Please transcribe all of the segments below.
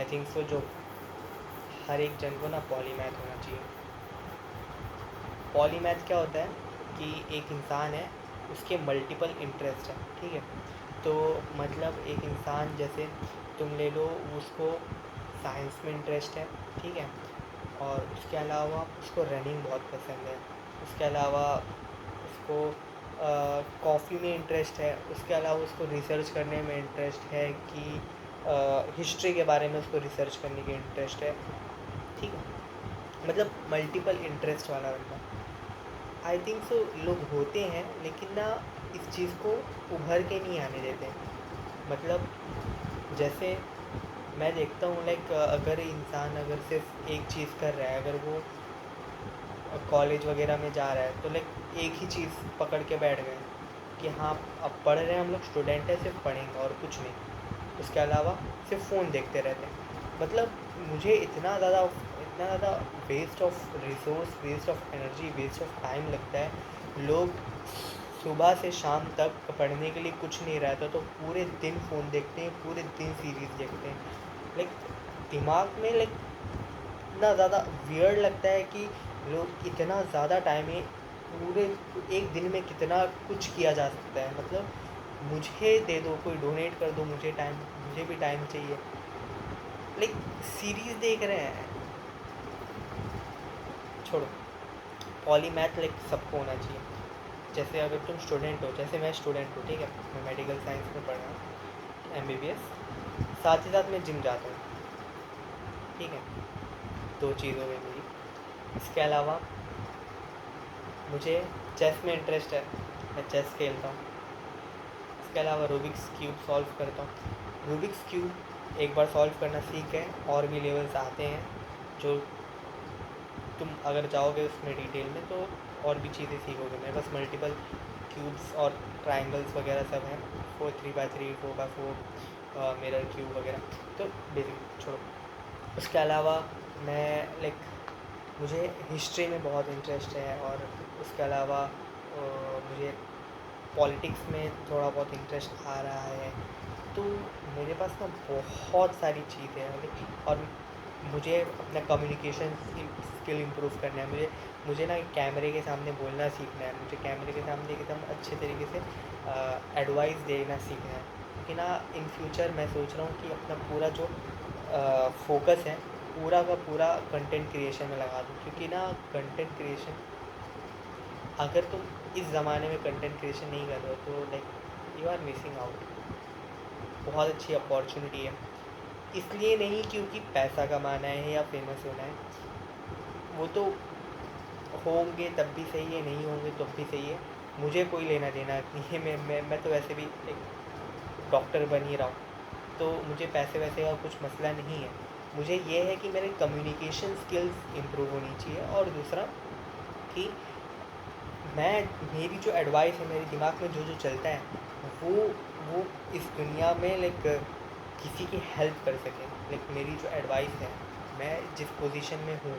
I think so जो हर एक जन को ना पॉलीमैथ होना चाहिए। पॉलीमैथ क्या होता है कि एक इंसान है, उसके मल्टीपल इंटरेस्ट हैं, ठीक है। तो मतलब एक इंसान जैसे तुम ले लो, उसको साइंस में इंटरेस्ट है, ठीक है, और उसके अलावा उसको रनिंग बहुत पसंद है, उसके अलावा उसको कॉफ़ी में इंटरेस्ट है, उसके अलावा उसको रिसर्च करने में इंटरेस्ट है कि हिस्ट्री के बारे में उसको रिसर्च करने की इंटरेस्ट है, ठीक है। मतलब मल्टीपल इंटरेस्ट वाला बंदा, आई थिंक सो लोग होते हैं, लेकिन ना इस चीज़ को उभर के नहीं आने देते। मतलब जैसे मैं देखता हूँ, लाइक अगर इंसान अगर सिर्फ एक चीज़ कर रहा है, अगर वो कॉलेज वगैरह में जा रहा है, तो लाइक एक ही चीज़ पकड़ के बैठ गए कि हाँ अब पढ़ रहे हैं, हम लोग स्टूडेंट हैं, सिर्फ पढ़ेंगे और कुछ नहीं, उसके अलावा सिर्फ फ़ोन देखते रहते हैं। मतलब मुझे इतना ज़्यादा waste of resource, waste of energy, waste of time लगता है। लोग सुबह से शाम तक पढ़ने के लिए कुछ नहीं रहता तो पूरे दिन फ़ोन देखते हैं, पूरे दिन सीरीज़ देखते हैं। लाइक दिमाग में लाइक इतना ज़्यादा वियर्ड लगता है कि लोग इतना ज़्यादा टाइम है, पूरे एक दिन में कितना कुछ किया जा सकता है। मतलब मुझे दे दो, कोई डोनेट कर दो मुझे टाइम, मुझे भी टाइम चाहिए। लाइक सीरीज़ देख रहे हैं, छोड़ो। पॉलीमैथ लाइक सबको होना चाहिए। जैसे अगर तुम स्टूडेंट हो, जैसे मैं स्टूडेंट हूँ, ठीक है, मैं मेडिकल साइंस में पढ़ रहा हूँ, MBBS, साथ ही साथ मैं जिम जाता हूँ, ठीक है। 2 चीज़ हो गई मेरी। इसके अलावा मुझे चेस में इंटरेस्ट है, मैं चेस खेलता हूँ। इसके अलावा रूबिक्स क्यूब सॉल्व करता हूँ। रूबिक्स क्यूब एक बार सॉल्व करना सीख गए, और भी लेवल्स आते हैं जो तुम अगर जाओगे उसमें डिटेल में तो और भी चीज़ें सीखोगे। मेरे पास मल्टीपल क्यूब्स और ट्राइंगल्स वगैरह सब हैं, 3x3, 4x4, मिरर क्यूब वगैरह। तो बेसिक छोड़ो। उसके अलावा मैं लाइक मुझे हिस्ट्री में बहुत इंटरेस्ट है, और उसके अलावा मुझे पॉलिटिक्स में थोड़ा बहुत इंटरेस्ट आ रहा है। तो मेरे पास ना बहुत सारी चीज़ें हैं, और मुझे अपना कम्युनिकेशन स्किल इम्प्रूव करना है। मुझे ना कैमरे के सामने बोलना सीखना है, मुझे कैमरे के सामने एकदम अच्छे तरीके से एडवाइस देना सीखना है। क्योंकि ना इन फ्यूचर मैं सोच रहा हूँ कि अपना पूरा जो फोकस है पूरा का पूरा कंटेंट क्रिएशन में लगा दूँ। क्योंकि ना कंटेंट क्रिएशन, अगर तुम इस ज़माने में कंटेंट क्रिएशन नहीं कर रहे हो तो like you are missing out. बहुत अच्छी अपॉर्चुनिटी है। इसलिए नहीं क्योंकि पैसा कमाना है या फेमस होना है, वो तो होंगे तब भी सही है, नहीं होंगे तब भी सही है, मुझे कोई लेना देना नहीं है। मैं तो वैसे भी एक डॉक्टर बन ही रहा हूँ, तो मुझे पैसे वैसे का कुछ मसला नहीं है। मुझे ये है कि मेरे कम्युनिकेशन स्किल्स इम्प्रूव होनी चाहिए, और दूसरा कि मेरी जो एडवाइस है, मेरे दिमाग में जो जो चलता है, वो वो इस दुनिया में लाइक किसी की हेल्प कर सके। लाइक मेरी जो एडवाइस है, मैं जिस पोजीशन में हूँ,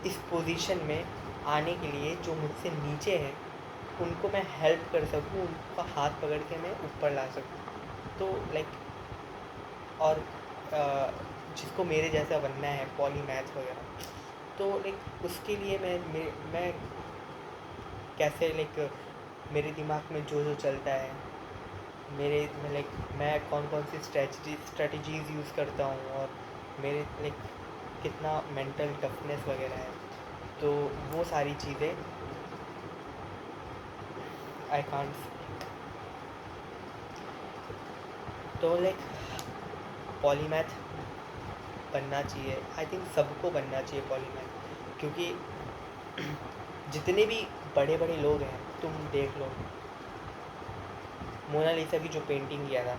इस पोजीशन में आने के लिए जो मुझसे नीचे हैं उनको मैं हेल्प कर सकूँ, उनका हाथ पकड़ के मैं ऊपर ला सकूँ। तो लाइक और जिसको मेरे जैसा बनना है, पॉलीमैथ वगैरह, तो लाइक उसके लिए मैं कैसे लाइक मेरे दिमाग में जो जो चलता है, मेरे में लाइक मैं कौन कौन सी स्ट्रेटजीज़ यूज़ करता हूँ, और मेरे लाइक कितना मेंटल टफनेस वगैरह है, तो वो सारी चीज़ें आई कांट। तो लाइक पॉलीमैथ बनना चाहिए, आई थिंक सबको बनना चाहिए पॉलीमैथ। क्योंकि जितने भी बड़े बड़े लोग हैं, तुम देख लो, मोनालिसा की जो पेंटिंग किया था,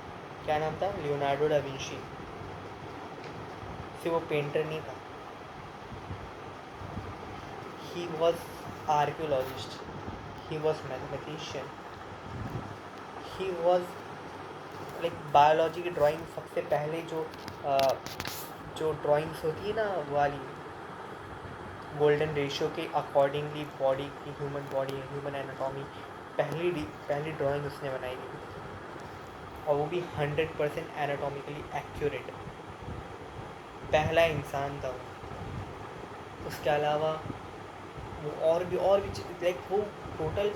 क्या नाम था, लियोनार्डो डा विंची। सिर्फ वो पेंटर नहीं था, he was archaeologist, he was mathematician, he was like biology की ड्राइंग सबसे पहले जो ड्राइंग्स होती है ना, वो वाली गोल्डन रेशियो के अकॉर्डिंगली बॉडी की, ह्यूमन बॉडी, ह्यूमन एनाटॉमी, पहली ड्राइंग उसने बनाई थी, और वो भी 100% एनाटॉमिकली एक्यूरेट। पहला इंसान था वो। उसके अलावा वो और भी लाइक वो टोटल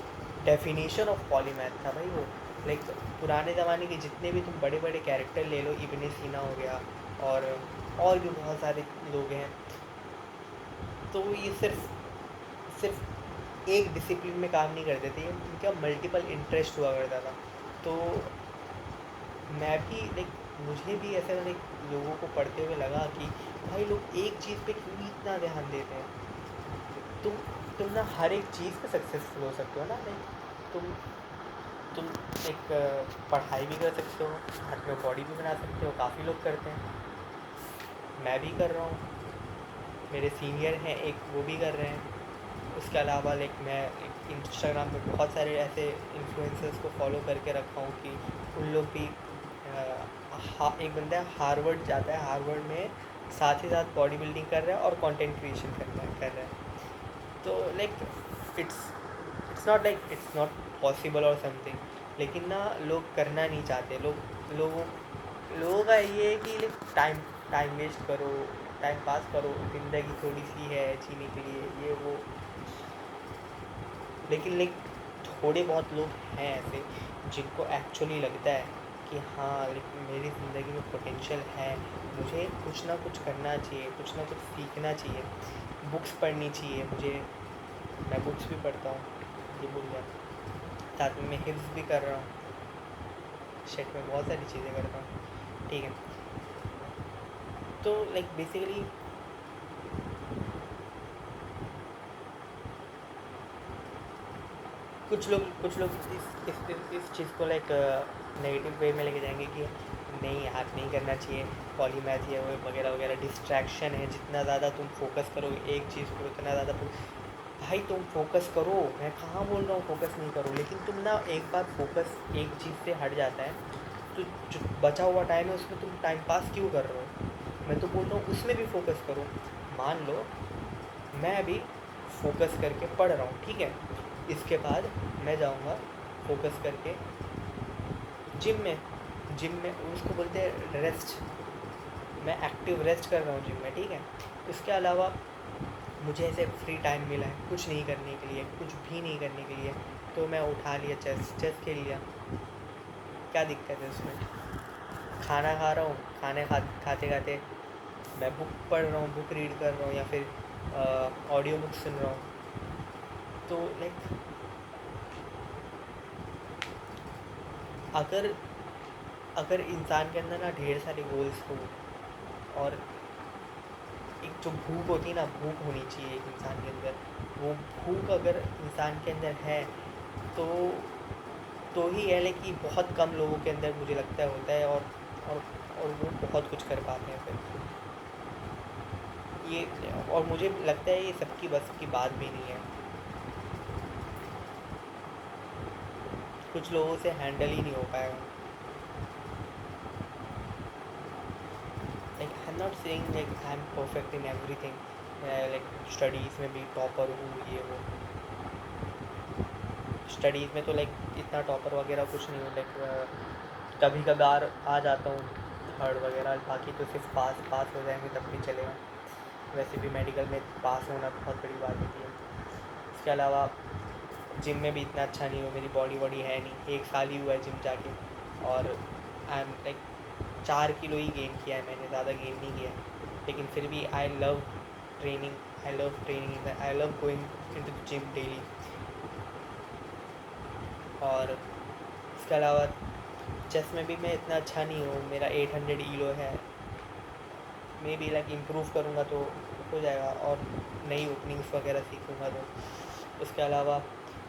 डेफिनेशन ऑफ पॉलीमैथ था भाई वो। लाइक पुराने ज़माने के जितने भी तुम बड़े बड़े कैरेक्टर ले लो, इब्ने सीना हो गया और भी बहुत सारे लोग हैं, तो ये सिर्फ एक डिसिप्लिन में काम नहीं करते थे, इनका मल्टीपल इंटरेस्ट हुआ करता था। तो मैं भी लाइक मुझे भी ऐसे लाइक लोगों को पढ़ते हुए लगा कि भाई लोग एक चीज़ पे क्यों इतना ध्यान देते हैं। तुम ना हर एक चीज़ पे सक्सेसफुल हो सकते हो ना। लाइक तुम एक पढ़ाई भी कर सकते हो, हाथ में बॉडी भी बना सकते हो, काफ़ी लोग करते हैं, मैं भी कर रहा हूँ, मेरे सीनियर हैं एक वो भी कर रहे हैं। उसके अलावा लाइक मैं एक इंस्टाग्राम पे बहुत सारे ऐसे इन्फ्लुएंसर्स को फॉलो करके रखा हूँ कि उन लोग भी एक बंदा हार्वर्ड जाता है, हार्वर्ड में साथ ही साथ बॉडी बिल्डिंग कर रहा है और कंटेंट क्रिएशन कर रहा है। तो लाइक इट्स नॉट पॉसिबल और समथिंग, लेकिन ना लोग करना नहीं चाहते। लोगों का ये है कि लाइक टाइम वेस्ट करो, टाइम पास करो, ज़िंदगी थोड़ी सी है जीने के लिए, ये वो। लेकिन लाइक थोड़े बहुत लोग हैं ऐसे जिनको एक्चुअली लगता है कि हाँ लाइक मेरी ज़िंदगी में पोटेंशियल है, मुझे कुछ ना कुछ करना चाहिए, कुछ ना कुछ सीखना चाहिए, बुक्स पढ़नी चाहिए मुझे। मैं बुक्स भी पढ़ता हूँ, ये भूल गया। साथ में मैं हिफ्ज़ भी कर रहा हूँ, शेट में बहुत सारी चीज़ें करता हूँ, ठीक है। तो लाइक बेसिकली कुछ लोग इस चीज़ को लाइक नेगेटिव वे में लेके जाएंगे कि नहीं यार नहीं करना चाहिए, पॉलीमैथ ये वो वगैरह वगैरह डिस्ट्रैक्शन है, जितना ज़्यादा तुम फोकस करोगे एक चीज़ को उतना ज़्यादा भाई तुम फोकस करो, मैं कहाँ बोल रहा हूँ फोकस नहीं करो, लेकिन तुम ना एक बार फोकस एक चीज़ से हट जाता है तो जो बचा हुआ टाइम है उसमें तुम टाइम पास क्यों कर रहे हो। मैं तो बोल रहा हूँ उसमें भी फोकस करो। मान लो मैं अभी फोकस करके पढ़ रहा हूँ, ठीक है, इसके बाद मैं जाऊँगा फोकस करके जिम में उसको बोलते हैं रेस्ट, मैं एक्टिव रेस्ट कर रहा हूँ जिम में, ठीक है। इसके अलावा मुझे ऐसे फ्री टाइम मिला है कुछ नहीं करने के लिए, कुछ भी नहीं करने के लिए, तो मैं उठा लिया चेस खेल लिया, क्या दिक्कत है उसमें। खाना खा रहा हूँ, खाते खाते मैं बुक पढ़ रहा हूँ, बुक रीड कर रहा हूँ, या फिर ऑडियो बुक सुन रहा हूँ। तो लाइक अगर इंसान के अंदर ना ढेर सारे गोल्स हो और एक जो भूख होती है ना, भूख होनी चाहिए एक इंसान के अंदर, वो भूख अगर इंसान के अंदर है तो ही है, लेकिन बहुत कम लोगों के अंदर मुझे लगता है होता है, और वो बहुत कुछ कर पाते हैं फिर ये। और मुझे लगता है ये सबकी बस की बात भी नहीं है, कुछ लोगों से हैंडल ही नहीं हो पाएगा। Like I am not saying like I am perfect in everything, like studies में भी टॉपर हूँ ये वो। स्टडीज़ में तो लाइक इतना टॉपर वगैरह कुछ नहीं हूँ, लाइक कभी कभार आ जाता हूँ थर्ड वगैरह, बाकी तो सिर्फ पास हो जाएंगे तब भी चलेगा। वैसे भी मेडिकल में पास होना बहुत बड़ी बात होती है। इसके अलावा जिम में भी इतना अच्छा नहीं हो, मेरी बॉडी है नहीं, 1 साल ही हुआ है जिम जाके, और I am like 4 kilo he gain किया है मैंने, ज़्यादा गेन नहीं किया है। लेकिन फिर भी I love training, I love going into the gym daily. और इसके अलावा चेस में भी मैं इतना अच्छा नहीं हूँ, मेरा 800 ईलो है, मे बी लाइक इम्प्रूव करूँगा तो हो जाएगा, और नई ओपनिंग्स वगैरह सीखूँगा तो। उसके अलावा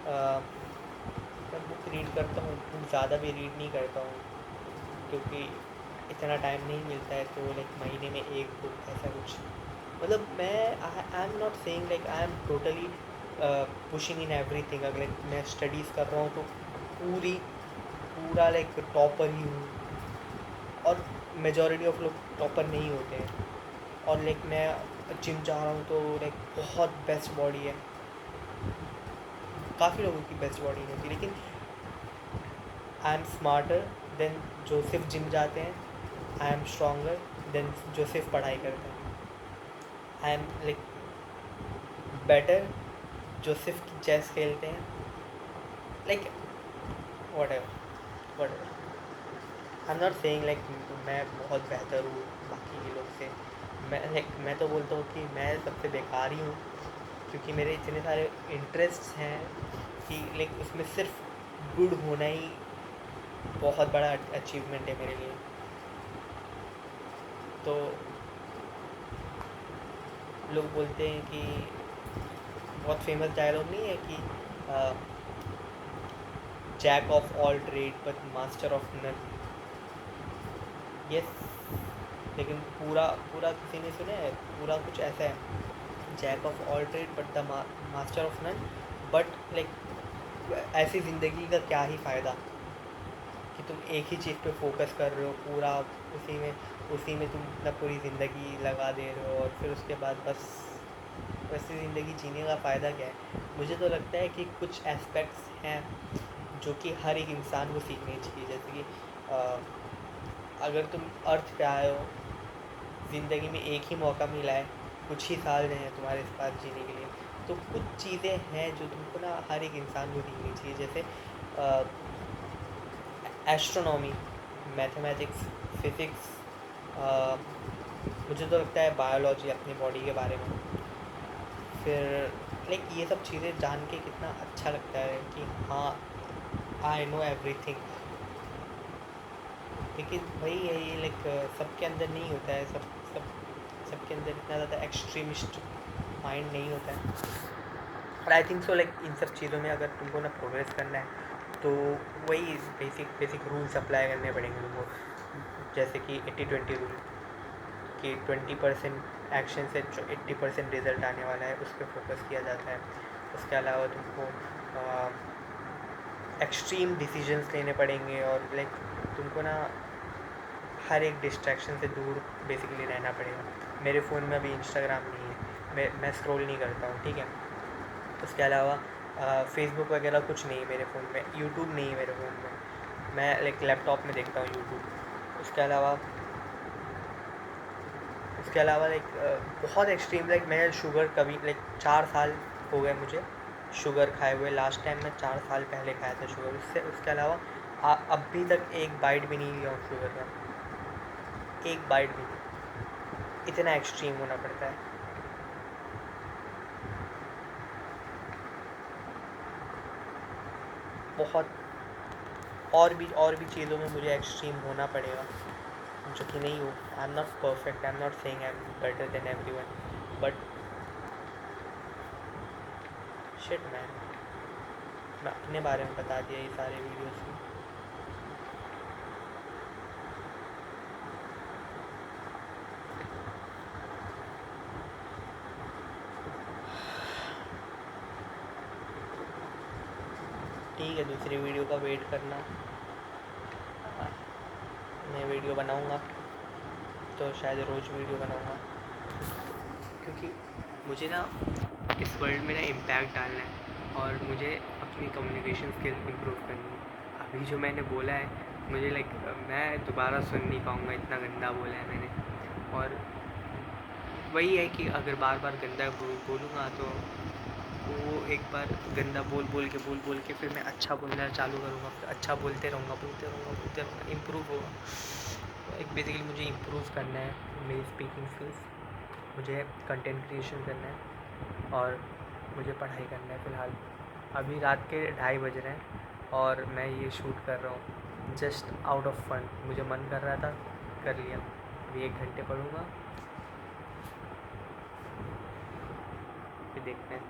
मैं बुक रीड करता हूँ, बुक ज़्यादा भी रीड नहीं करता हूँ क्योंकि इतना टाइम नहीं मिलता है, तो लाइक महीने में 1 बुक ऐसा कुछ। मतलब I am not saying like I am totally pushing in everything. अगर लाइक मैं स्टडीज़ कर रहा हूँ तो पूरा लाइक टॉपर ही हूँ, और मेजॉरिटी ऑफ लोग टॉपर नहीं होते हैं। और लाइक मैं जिम जा रहा हूँ तो लाइक बहुत बेस्ट बॉडी है, काफ़ी लोगों की बेस्ट बॉडी नहीं होती, लेकिन आई एम स्मार्टर देन जो सिर्फ जिम जाते हैं, आई एम स्ट्रॉन्गर देन जो सिर्फ पढ़ाई करते हैं। आई एम लाइक बेटर जो सिर्फ चेस खेलते हैं, like what ever, I am not saying like मैं बहुत बेहतर हूँ बाकी के लोग से। मैं तो बोलता हूँ कि मैं सबसे बेकार ही हूँ, क्योंकि मेरे इतने सारे इंटरेस्ट्स हैं कि लाइक उसमें सिर्फ गुड होना ही बहुत बड़ा अचीवमेंट है मेरे लिए। तो लोग बोलते हैं कि बहुत फेमस डायलॉग नहीं है कि jack of all trade but master of none. Yes, लेकिन पूरा पूरा किसी ने सुना है? पूरा कुछ ऐसा है, jack of all trade but the master of none. But like ऐसी ज़िंदगी का क्या ही फ़ायदा कि तुम एक ही चीज़ पे फोकस कर रहे हो पूरा, उसी में तुम अपना पूरी ज़िंदगी लगा दे रहे हो, और फिर उसके बाद बस वैसी ज़िंदगी जीने का फ़ायदा क्या है? मुझे तो लगता है कि कुछ एस्पेक्ट्स हैं जो कि हर एक इंसान को सीखनी चाहिए। जैसे कि अगर तुम अर्थ पे आए हो, ज़िंदगी में एक ही मौका मिला है, कुछ ही साल हैं तुम्हारे पास जीने के लिए, तो कुछ चीज़ें हैं जो तुमको ना हर एक इंसान को सीखनी चाहिए। जैसे एस्ट्रोनॉमी, मैथमेटिक्स, फिज़िक्स, मुझे तो लगता है बायोलॉजी अपनी बॉडी के बारे में। फिर लाइक ये सब चीज़ें जान के कितना अच्छा लगता है कि हाँ, आई नो एवरीथिंग। लेकिन वही है, ये लाइक सबके अंदर नहीं होता है, सबके अंदर इतना ज़्यादा एक्सट्रीमिस्ट माइंड नहीं होता है। और I think so like in सब चीज़ों में अगर तुमको ना प्रोग्रेस करना है तो वही बेसिक रूल्स अप्लाई करने पड़ेंगे तुमको। जैसे कि 80-20 रूल, कि 20% एक्शन से 80% रिज़ल्ट आने वाला है, उस पर फोकस किया जाता है। उसके अलावा तुमको एक्सट्रीम डिसीजंस लेने पड़ेंगे, और लाइक तुमको ना हर एक डिस्ट्रैक्शन से दूर बेसिकली रहना पड़ेगा। मेरे फ़ोन में अभी इंस्टाग्राम नहीं है, मैं स्क्रॉल नहीं करता हूँ, ठीक है। उसके अलावा फेसबुक वगैरह कुछ नहीं है मेरे फ़ोन में, यूट्यूब नहीं है मेरे फ़ोन में, मैं लाइक लैपटॉप में देखता हूँ यूट्यूब। उसके अलावा लाइक बहुत एक्सट्रीम, लाइक मैं शुगर कभी लाइक 4 साल हो गए मुझे शुगर खाए हुए। लास्ट टाइम मैं 4 साल पहले खाया था शुगर। उसके अलावा अभी तक एक बाइट भी नहीं लिया हूँ शुगर का, एक बाइट भी नहीं। इतना एक्सट्रीम होना पड़ता है। बहुत और भी चीज़ों में मुझे एक्सट्रीम होना पड़ेगा, जो कि नहीं हो। I am not perfect, I am not saying I am better than everyone, but shit man, मैं अपने बारे में बता दिया ये सारे वीडियोस में। ठीक है, दूसरी वीडियो का वेट करना। मैं वीडियो बनाऊंगा तो शायद रोज़ वीडियो बनाऊंगा, क्योंकि मुझे ना इस वर्ल्ड में ना इम्पैक्ट डालना है, और मुझे अपनी कम्युनिकेशन स्किल इम्प्रूव करनी है। अभी जो मैंने बोला है, मुझे लाइक मैं दोबारा सुन नहीं पाऊँगा, इतना गंदा बोला है मैंने। और वही है कि अगर बार बार गंदा बोलूँगा तो वो एक बार गंदा बोल के फिर मैं अच्छा बोलना चालू करूँगा, फिर अच्छा बोलते रहूँगा, इम्प्रूव होगा। तो एक बेसिकली मुझे इम्प्रूव करना है मेरी स्पीकिंग स्किल्स, मुझे कंटेंट क्रिएशन करना है, और मुझे पढ़ाई करना है। फ़िलहाल अभी रात के 2:30 बज रहे हैं और मैं ये शूट कर रहा हूँ जस्ट आउट ऑफ फन। मुझे मन कर रहा था, कर लिया। अभी 1 घंटे पढ़ूँगा, फिर देखते हैं।